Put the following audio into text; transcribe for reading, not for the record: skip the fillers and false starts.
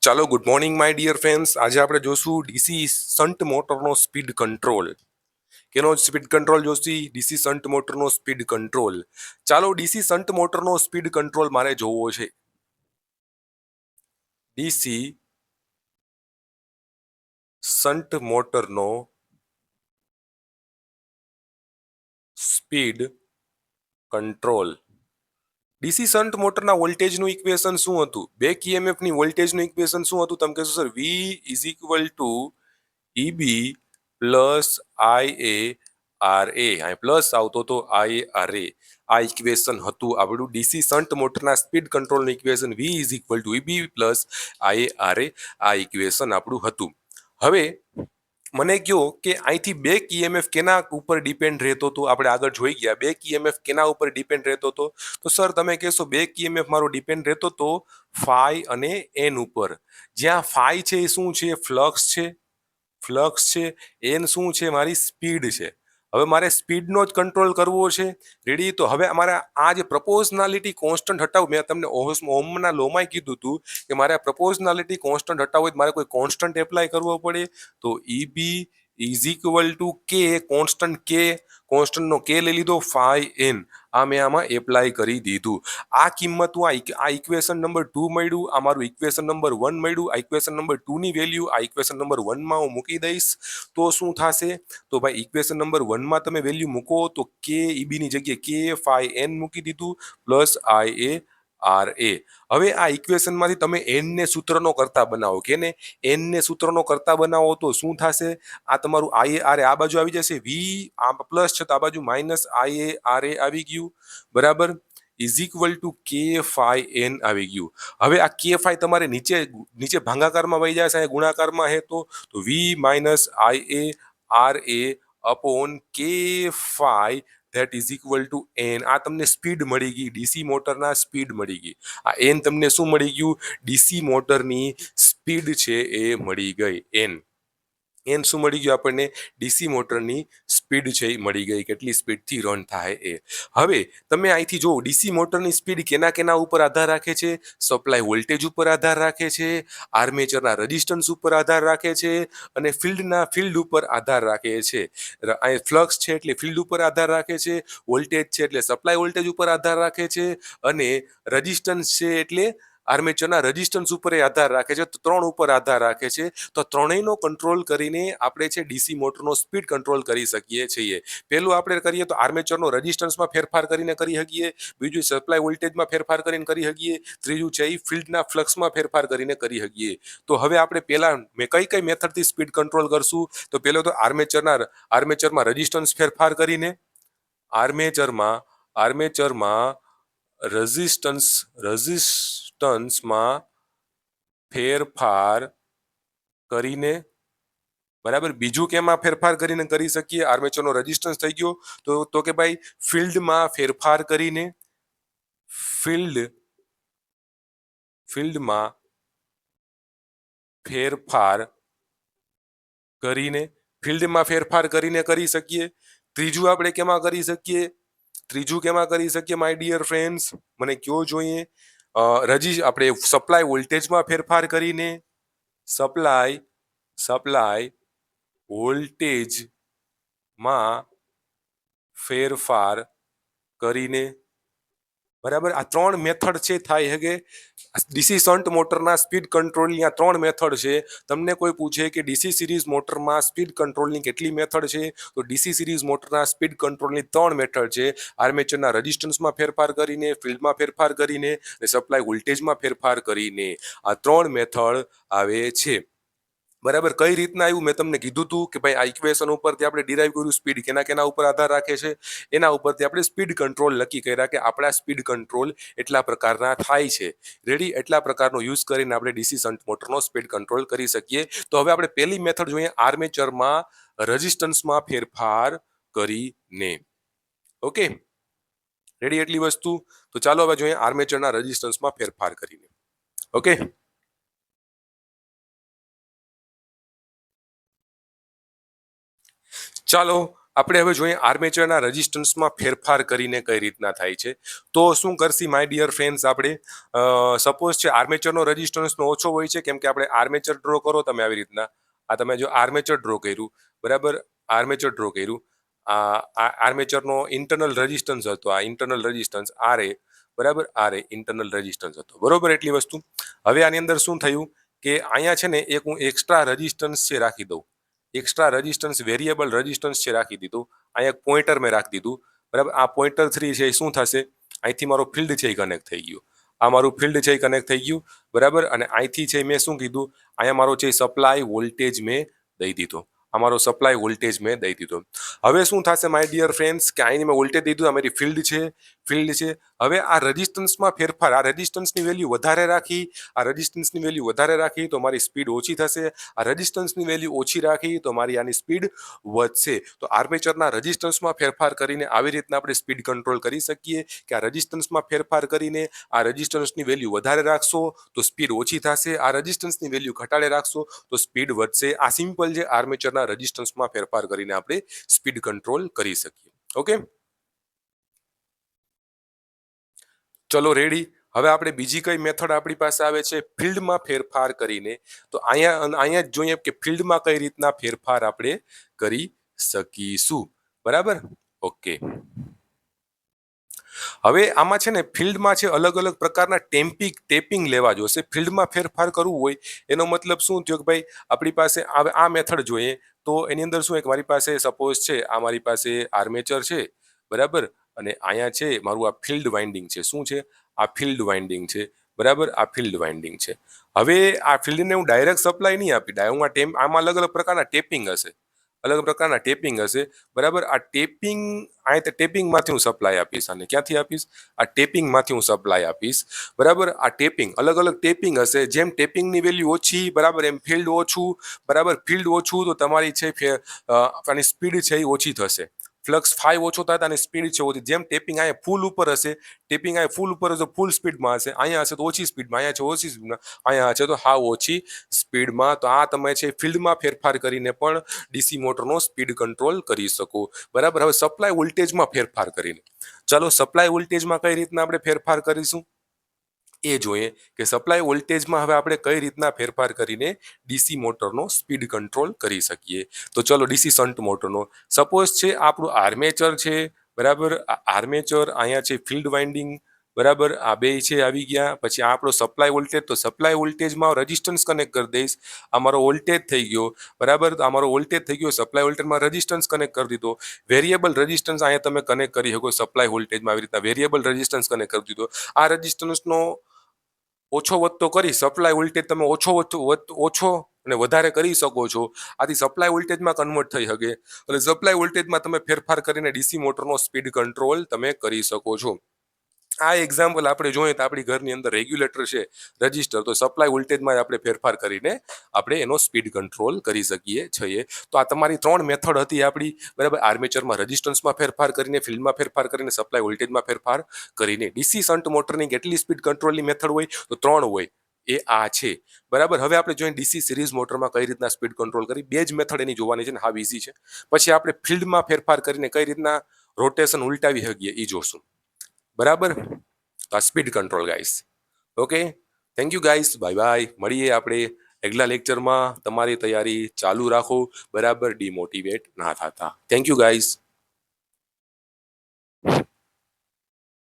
ચાલો good morning my dear friends. આજે આપણે જોશું ડીસી શન્ટ મોટરનો સ્પીડ કંટ્રોલ. કેનો સ્પીડ કંટ્રોલ જોશી? ડીસી શન્ટ મોટરનો સ્પીડ કંટ્રોલ. ચાલો ડીસી શન્ટ મોટરનો સ્પીડ કંટ્રોલ મારે જોવો છે. ડીસી શન્ટ મોટરનો સ્પીડ કંટ્રોલ. ડીસી શન્ટ મોટરના વોલ્ટેજનું ઇક્વેશન શું હતું? બેક ઈએમએફની વોલ્ટેજનું ઇક્વેશન શું હતું? તમે કહેશો sir V is equal to Eb plus I A R A. અહીં પ્લસ આવતો તો આઈ એ આર એ. આ ઇક્વેશન હતું આપણું ડીસી શન્ટ મોટરના સ્પીડ કંટ્રોલનું equation. V is equal to Eb plus I A R A. આ ઇક્વેશન આપણું હતું. હવે મને કહો કે અહીંથી બેક ઈએમએફ કેના ઉપર ડિપેન્ડ રહેતો હતો? આપણે આગળ જોઈ ગયા બેક ઈએમએફ કેના ઉપર ડિપેન્ડ રહેતો હતો. તો સર તમે કહેશો બેક ઈએમએફ મારો ડિપેન્ડ રહેતો હતો ફાઈ અને એન ઉપર. જ્યાં ફાઈ છે એ શું છે? ફ્લક્સ છે. એન શું છે? મારી સ્પીડ છે. હવે મારે સ્પીડનો જ કંટ્રોલ કરવો છે. રેડી? તો હવે અમારે આ જે પ્રપોઝનાલિટી કોન્સ્ટન્ટ હટાવું, મેં તમને ઓહમના લોમાં કીધું હતું કે મારે પ્રપોઝનાલિટી કોન્સ્ટન્ટ હટાવવું હોય મારે કોઈ કોન્સ્ટન્ટ એપ્લાય કરવો પડે. તો ઈબી ઇઝ ઇક્વલ ટુ કે કોન્સ્ટન્ટનો કે લઈ લીધો ફાઈ એન. આ મેં આમાં એપ્લાય કરી દીધું. આ કિંમત આ ઇક્વેશન નંબર 2 મળ્યું, આ મારું ઇક્વેશન નંબર 1 મળ્યું. આ ઇક્વેશન નંબર 2 ની વેલ્યુ આ ઇક્વેશન નંબર 1 માં હું મૂકી દઈશ તો શું થશે? તો ભાઈ ઇક્વેશન નંબર 1 માં તમે વેલ્યુ મૂકો તો કે ઈબી ની જગ્યાએ કે ફાઈ એન મૂકી દીધું પ્લસ આઈ એ આર એ. હવે આ ઇક્વેશન માંથી તમે એન ને સૂત્રનો કરતા બનાવો. કે ને એન ને સૂત્રનો કરતા બનાવો તો શું થશે? આ તમારું આઈ એ આર એ આ બાજુ આવી જશે. વી આ પ્લસ છે તો આ બાજુ માઇનસ આઈ એ આર એ આવી ગયું. બરાબર? ઇઝ ઇક્વલ ટુ કે ફાઈ એન આવી ગયું. હવે આ કે ફાઈ તમારે નીચે ભાગાકારમાં વહી જશે, ગુણાકારમાં હે તો V minus I A R A upon K phi that is equal to N. આ તમને સ્પીડ મળી ગઈ, ડીસી મોટરના સ્પીડ મળી ગઈ. આ એન તમને શું મળી ગયું? ડીસી મોટરની સ્પીડ છે એ મળી ગઈ. એન શું મળી ગયું આપણને? ડીસી મોટરની સ્પીડ છે એ મળી ગઈ. કેટલી સ્પીડથી રન થાય એ. હવે તમે અહીંથી જો ડીસી મોટરની સ્પીડ કેના ઉપર આધાર રાખે છે? સપ્લાય વોલ્ટેજ ઉપર આધાર રાખે છે, આર્મેચરના રેઝિસ્ટન્સ ઉપર આધાર રાખે છે અને ફિલ્ડ ઉપર આધાર રાખે છે. અહીં ફ્લક્સ છે એટલે ફિલ્ડ ઉપર આધાર રાખે છે, વોલ્ટેજ છે એટલે સપ્લાય વોલ્ટેજ ઉપર આધાર રાખે છે અને રેઝિસ્ટન્સ છે એટલે આર્મેચરના રેઝિસ્ટન્સ ઉપર આધાર રાખે છે. તો 3 ઉપર આધાર રાખે છે. તો ત્રણેયનો કંટ્રોલ કરીને આપણે છે ડીસી મોટરનો સ્પીડ કંટ્રોલ કરી શકીએ છીએ. પહેલું આપણે કરીએ તો આર્મેચરનો રેઝિસ્ટન્સમાં ફેરફાર કરીને કરી શકીએ, બીજું સપ્લાય વોલ્ટેજમાં ફેરફાર કરીને કરી શકીએ, ત્રીજું છે એ ફિલ્ડના ફ્લક્સમાં ફેરફાર કરીને કરી શકીએ. તો હવે આપણે પહેલા કઈ મેથડથી સ્પીડ કંટ્રોલ કરશું? તો પહેલો તો આર્મેચરમાં રેઝિસ્ટન્સ ફેરફાર કરીને, આર્મેચરમાં રેઝિસ્ટન્સમાં ફેરફાર કરીને. બરાબર? બીજું કેમાં ફેરફાર કરીને કરી શકીએ? આર્મેચરનો રેઝિસ્ટન્સ થઈ ગયો તો કે ભાઈ ફિલ્ડમાં ફેરફાર કરીને, ફિલ્ડમાં ફેરફાર કરીને કરી શકીએ. ત્રીજું આપણે કેમાં કરી શકીએ? માય ડિયર ફ્રેન્ડ્સ, મને કયો જોઈએ? આપણે સપ્લાય વોલ્ટેજમાં ફેરફાર કરીને, સપ્લાય વોલ્ટેજમાં ફેરફાર કરીને. બરાબર? આ 3 મેથડ છે થાય હગે ડીસી શન્ટ મોટરના સ્પીડ કંટ્રોલની. આ 3 મેથડ છે. તમને કોઈ પૂછે કે ડીસી સિરીઝ મોટરમાં સ્પીડ કંટ્રોલની કેટલી મેથડ છે? તો ડીસી સિરીઝ મોટરના સ્પીડ કંટ્રોલની 3 મેથડ છે. આર્મેચરના રેઝિસ્ટન્સમાં ફેરફાર કરીને, ફિલ્ડમાં ફેરફાર કરીને અને સપ્લાય વોલ્ટેજમાં ફેરફાર કરીને. આ 3 મેથડ આવે છે. બરાબર? કઈ રીતના આવ્યું મેં તમને કીધું હતું કે ભાઈ આ ઇક્વેશન ઉપરથી આપણે ડિરાઈવ કર્યું સ્પીડ કેના ઉપર આધાર રાખે છે. એના ઉપરથી આપણે સ્પીડ કંટ્રોલ નક્કી કર્યા કે આપણા સ્પીડ કંટ્રોલ એટલા પ્રકારના થાય છે. રેડી? એટલા પ્રકારનો યુઝ કરીને આપણે ડીસી શન્ટ મોટરનો સ્પીડ કંટ્રોલ કરી શકીએ. તો હવે આપણે પહેલી મેથડ જોઈએ, આર્મેચરમાં રેઝિસ્ટન્સમાં ફેરફાર કરીને. Okay, ready? એટલી વસ્તુ. તો ચાલો હવે જોઈએ આર્મેચરના રેઝિસ્ટન્સમાં ફેરફાર કરીને. ઓકે, ચાલો આપણે હવે જોઈએ આર્મેચરના રેઝિસ્ટન્સમાં ફેરફાર કરીને કઈ રીતના થાય છે. તો શું કરશી માય ડિયર ફ્રેન્ડ્સ, આપણે સપોઝ છે આર્મેચરનો રેઝિસ્ટન્સનો ઓછો હોય છે, કેમ કે આપણે આર્મેચર ડ્રો કરો તમે આવી રીતના, આ તમે જો આર્મેચર ડ્રો કર્યું, બરાબર, આર્મેચર ડ્રો કર્યું, આ આર્મેચરનો ઇન્ટરનલ રેઝિસ્ટન્સ હતો, આ ઇન્ટરનલ રેઝિસ્ટન્સ આર એ, બરાબર, આર એ ઇન્ટરનલ રેઝિસ્ટન્સ હતો, બરોબર, એટલી વસ્તુ. હવે આની અંદર શું થયું કે અહીંયા છે ને એક હું એક્સ્ટ્રા રેઝિસ્ટન્સ છે રાખી દઉં, એક્સ્ટ્રા રેઝિસ્ટન્સ વેરિયેબલ રેઝિસ્ટન્સ છે રાખી દીધું, અહીંયા એક પોઈન્ટર મેં રાખી દીધું, બરાબર. આ પોઈન્ટર 3 છે એ શું થશે, અહીંથી મારો ફિલ્ડ છે એ કનેક્ટ થઈ ગયું, આ મારું ફિલ્ડ છે એ કનેક્ટ થઈ ગયું, બરાબર. અને અહીંથી છે મેં શું કીધું, અહીંયા મારો છે સપ્લાય વોલ્ટેજ મેં દઈ દીધો, અમારો સપ્લાય વોલ્ટેજ મેં દઈ દીધો. હવે શું થશે માય ડિયર ફ્રેન્ડ્સ કે અહીંની મેં વોલ્ટેજ દીધું, આ મારી ફિલ્ડ છે, ફિલ્ડ છે. હવે આ રેઝિસ્ટન્સમાં ફેરફાર, આ રેઝિસ્ટન્સની વેલ્યુ વધારે રાખી, આ રેઝિસ્ટન્સની વેલ્યુ વધારે રાખી તો મારી સ્પીડ ઓછી થશે, આ રેઝિસ્ટન્સની વેલ્યુ ઓછી રાખી તો મારી આની સ્પીડ વધશે. તો આર્મેચરના રેઝિસ્ટન્સમાં ફેરફાર કરીને આવી રીતના આપણે સ્પીડ કંટ્રોલ કરી શકીએ કે આ રેઝિસ્ટન્સમાં ફેરફાર કરીને આ રેઝિસ્ટન્સની વેલ્યુ વધારે રાખશો તો સ્પીડ ઓછી થશે, આ રેઝિસ્ટન્સની વેલ્યુ ઘટાડે રાખશો તો સ્પીડ વધશે. આ સિમ્પલ છે, આર્મેચરના રેઝિસ્ટન્સમાં ફેરફાર કરીને આપણે સ્પીડ કંટ્રોલ કરી શકીએ. ઓકે, ચલો રેડી. હવે આપણે બીજી કઈ મેથડ આપણી પાસે આવે છે ફિલ્ડમાં ફેરફાર કરીને. તો અહીંયા જ જોઈએ કે ફિલ્ડમાં કઈ રીતના ફેરફાર આપણે કરી શકીશું, બરાબર. ઓકે, હવે આમાં છે ને ફિલ્ડમાં છે અલગ અલગ પ્રકારના ટેપિંગ લેવા જોશે. ફિલ્ડમાં ફેરફાર કરવું હોય એનો મતલબ શું થયો કે ભાઈ આપણી પાસે આ મેથડ જોઈએ તો એની અંદર શું એક મારી પાસે સપોઝ છે આ મારી પાસે આર્મેચર છે, બરાબર, અને અહીંયા છે મારું આ ફિલ્ડ વાઇન્ડિંગ છે. શું છે? આ ફિલ્ડ વાઇન્ડિંગ છે, બરાબર, આ ફિલ્ડ વાઇન્ડિંગ છે. હવે આ ફિલ્ડને હું ડાયરેક્ટ સપ્લાય નહીં આપી, આમાં અલગ અલગ પ્રકારના ટેપિંગ હશે, અલગ અલગ પ્રકારના ટેપિંગ હશે, બરાબર. આ ટેપિંગ અહીં ટેપિંગમાંથી હું સપ્લાય આપીશ, આને ક્યાંથી આપીશ? આ ટેપિંગમાંથી હું સપ્લાય આપીશ, બરાબર. આ ટેપિંગ અલગ અલગ ટેપિંગ હશે, જેમ ટેપિંગની વેલ્યુ ઓછી, બરાબર, એમ ફિલ્ડ ઓછું, બરાબર. ફિલ્ડ ઓછું તો તમારી છે આની સ્પીડ છે એ ઓછી થશે, ફ્લક્સ 5 ઓછો થાય અને સ્પીડ છે ઓછી. જેમ ટેપિંગ અહીંયા ફૂલ ઉપર હશે, ટેપિંગ અહીંયા ફૂલ ઉપર હશે, ફૂલ સ્પીડમાં હશે, અહીંયા હશે તો ઓછી સ્પીડમાં, અહીંયા છે ઓછી સ્પીડમાં, અહીંયા છે તો હાવ ઓછી સ્પીડમાં. તો આ તમે છે ફિલ્ડમાં ફેરફાર કરીને પણ ડીસી મોટરનો સ્પીડ કંટ્રોલ કરી શકો, બરાબર. હવે સપ્લાય વોલ્ટેજમાં ફેરફાર કરીને, ચાલો સપ્લાય વોલ્ટેજમાં કઈ રીતના આપણે ફેરફાર કરીશું એ જોઈએ કે સપ્લાય વોલ્ટેજમાં હવે આપણે કઈ રીતના ફેરફાર કરીને ડીસી મોટરનો સ્પીડ કંટ્રોલ કરી શકીએ. તો ચલો ડીસી શન્ટ મોટરનો સપોઝ છે આપણું આર્મેચર છે, બરાબર. આ આર્મેચર, અહીંયા છે ફિલ્ડ વાઇન્ડિંગ, બરાબર, આ બે છે આવી ગયા. પછી આ આપણો સપ્લાય વોલ્ટેજ, તો સપ્લાય વોલ્ટેજમાં રેઝિસ્ટન્સ કનેક્ટ કરી દઈશ, અમારો વોલ્ટેજ થઈ ગયો, બરાબર. તો અમારો વોલ્ટેજ થઈ ગયો, સપ્લાય વોલ્ટેજમાં રેઝિસ્ટન્સ કનેક્ટ કરી દીધો. વેરિયેબલ રેઝિસ્ટન્સ અહીંયા તમે કનેક્ટ કરી શકો સપ્લાય વોલ્ટેજમાં, આવી રીતના વેરિયેબલ રેઝિસ્ટન્સ કનેક્ટ કરી દીધો. આ રેઝિસ્ટન્સનો ઓછો વધતો કરી સપ્લાય વોલ્ટેજ તમે ઓછો અને વધારે કરી શકો છો. આથી સપ્લાય વોલ્ટેજમાં કન્વર્ટ થઈ શકે અને સપ્લાય વોલ્ટેજમાં તમે ફેરફાર કરીને ડીસી મોટરનો સ્પીડ કંટ્રોલ તમે કરી શકો છો. આ એક્ઝામ્પલ આપણે જોઈએ તો આપણી ઘરની અંદર રેગ્યુલેટર છે, રજિસ્ટર, તો સપ્લાય વોલ્ટેજમાં આપણે ફેરફાર કરીને આપણે એનો સ્પીડ કંટ્રોલ કરી શકીએ છીએ. તો આ તમારી 3 મેથડ હતી આપણી, બરાબર. આર્મેચરમાં રેઝિસ્ટન્સમાં ફેરફાર કરીને, ફિલ્ડમાં ફેરફાર કરીને, સપ્લાય વોલ્ટેજમાં ફેરફાર કરીને. ડીસી શન્ટ મોટરની કેટલી સ્પીડ કંટ્રોલની મેથડ હોય તો 3 હોય, એ આ છે, બરાબર. હવે આપણે જોઈએ ડીસી સિરીઝ મોટરમાં કઈ રીતના સ્પીડ કંટ્રોલ કરી, બે જ મેથડ એની જોવાની છે ને, હાવ ઈઝી છે. પછી આપણે ફિલ્ડમાં ફેરફાર કરીને કઈ રીતના રોટેશન ઉલટાવી શકીએ એ જોશું, બરાબર. તો આ speed control guys. Okay, thank you guys, bye bye. મળીએ આપણે આગલા લેક્ચરમાં. તમારી તૈયારી ચાલુ રાખો, બરાબર, ડિમોટિવેટ ના થતા. Thank you guys.